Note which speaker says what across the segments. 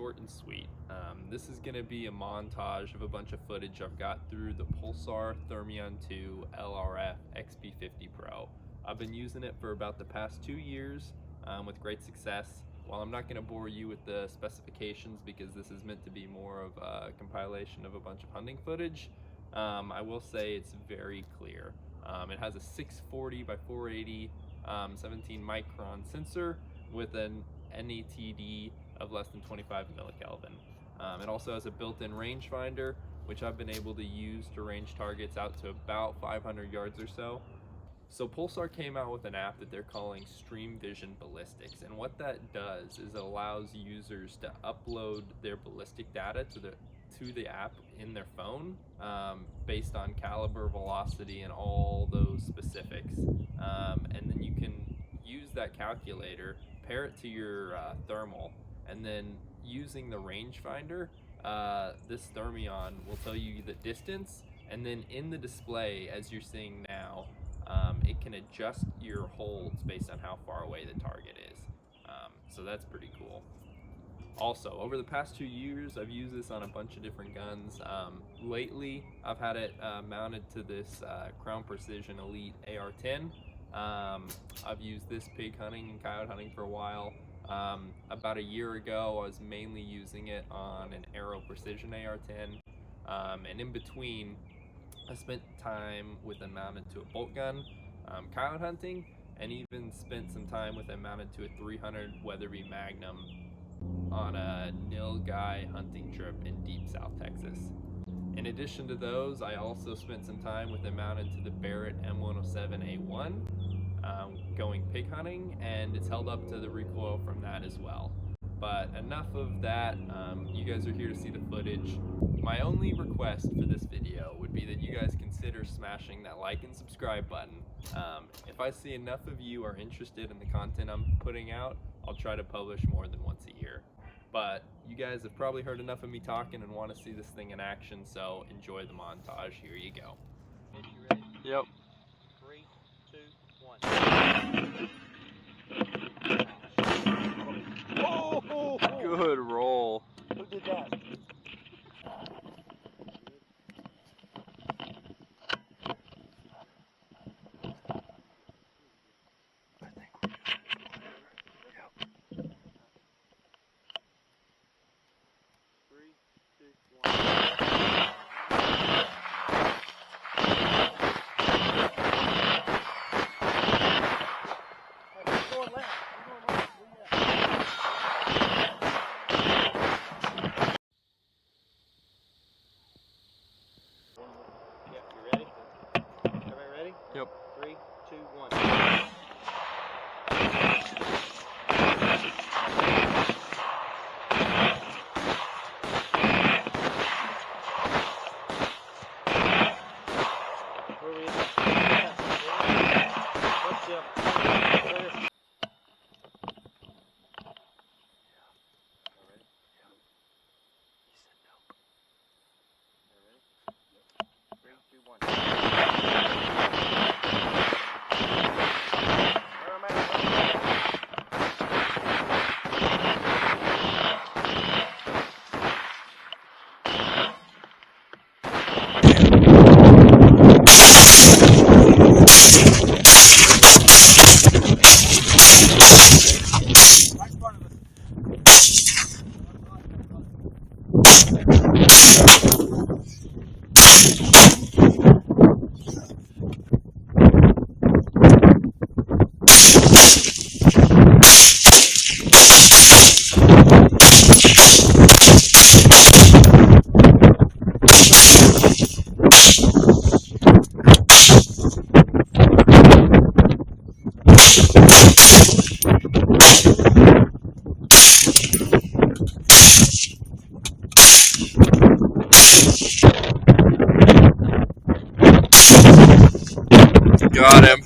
Speaker 1: short and sweet. This is going to be a montage of a bunch of footage I've got through the Pulsar Thermion 2 LRF XP50 Pro. I've been using it for about the past 2 years with great success. While I'm not going to bore you with the specifications because this is meant to be more of a compilation of a bunch of hunting footage, I will say it's very clear. It has a 640 by 480 17 micron sensor with an NETD of less than 25 millikelvin. It also has a built-in rangefinder, which I've been able to use to range targets out to about 500 yards or so. So Pulsar came out with an app that they're calling Stream Vision Ballistics, and what that does is it allows users to upload their ballistic data to the app in their phone based on caliber, velocity, and all those specifics. And then you can use that calculator, pair it to your thermal, and then using the rangefinder, this Thermion will tell you the distance, and then in the display, as you're seeing now, it can adjust your holds based on how far away the target is. So that's pretty cool. Also, over the past 2 years, I've used this on a bunch of different guns. Lately, I've had it mounted to this Crown Precision Elite AR-10. I've used this pig hunting and coyote hunting for a while. About a year ago, I was mainly using it on an Aero Precision AR-10. And in between, I spent time with it mounted to a bolt gun, coyote hunting, and even spent some time with it mounted to a 300 Weatherby Magnum on a Nilgai hunting trip in deep South Texas. In addition to those, I also spent some time with it mounted to the Barrett M107A1 going pig hunting, and it's held up to the recoil from that as well. But enough of that, you guys are here to see the footage. My only request for this video would be that you guys consider smashing that like and subscribe button. If I see enough of you are interested in the content I'm putting out, I'll try to publish more than once a year. But you guys have probably heard enough of me talking and want to see this thing in action, so enjoy the montage. Here you go.
Speaker 2: You ready?
Speaker 1: Yep.
Speaker 2: 3, 2, 1. Oh!
Speaker 1: Good roll.
Speaker 2: Who did that?
Speaker 1: Yep.
Speaker 2: 3, 2, 1. Where are we at? What's up?
Speaker 1: Got him.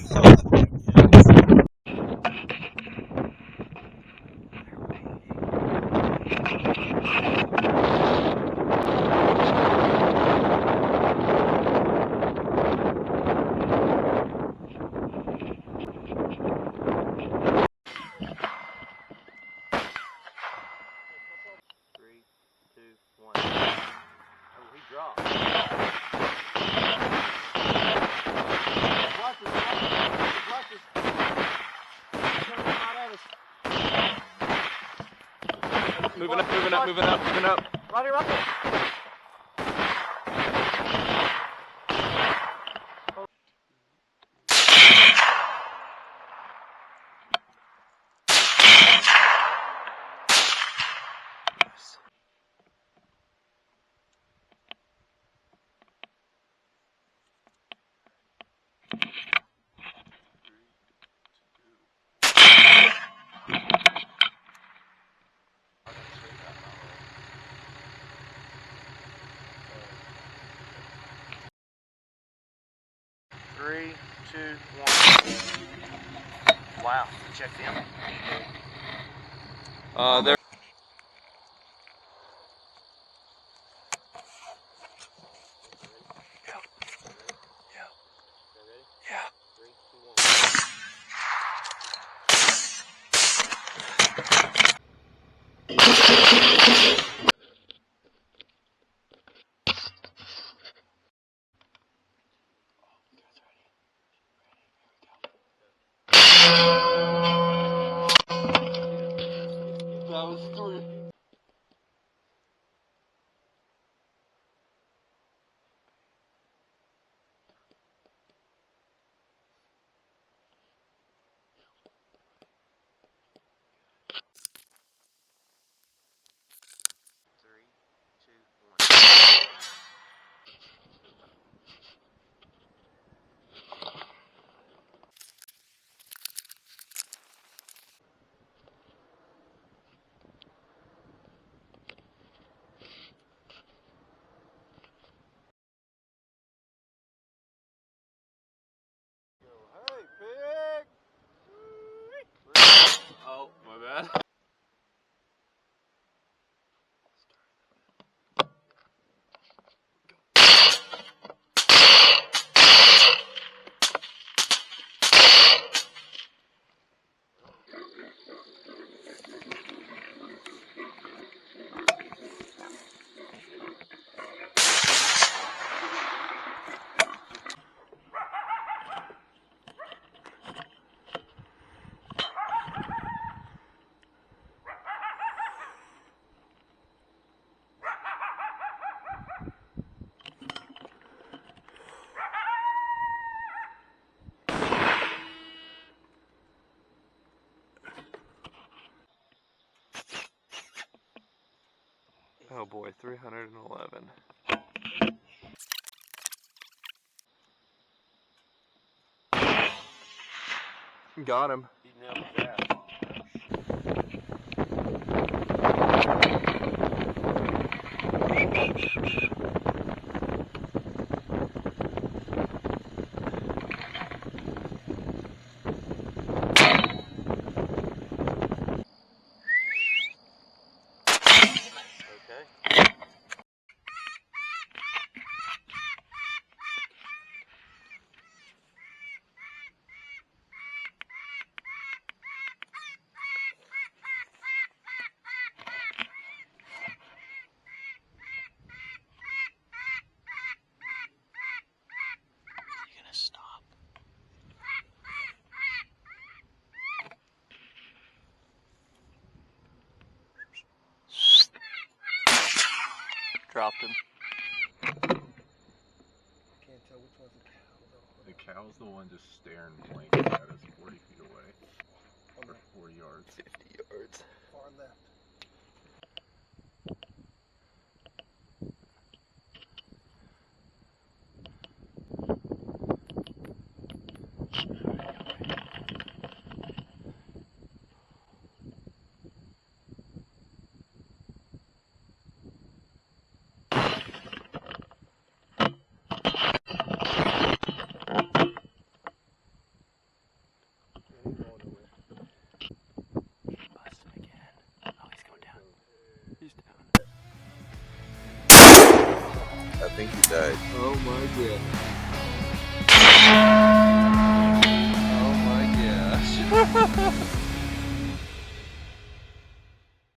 Speaker 1: moving up, moving up, moving up, moving up.
Speaker 2: Roger, roger. Three, two, one. Wow, check them.
Speaker 1: There. That was 3.
Speaker 2: Hey, pig!
Speaker 1: Oh, my bad. Oh boy, 311. Got him.
Speaker 2: He nailed that. Stop.
Speaker 1: Dropped him.
Speaker 2: Can't tell which one's a cow though.
Speaker 3: The cow's the one just staring blankly at us 40 feet away. Or 40 yards.
Speaker 1: 50 yards.
Speaker 2: Far left.
Speaker 3: I think he died.
Speaker 1: Oh my god.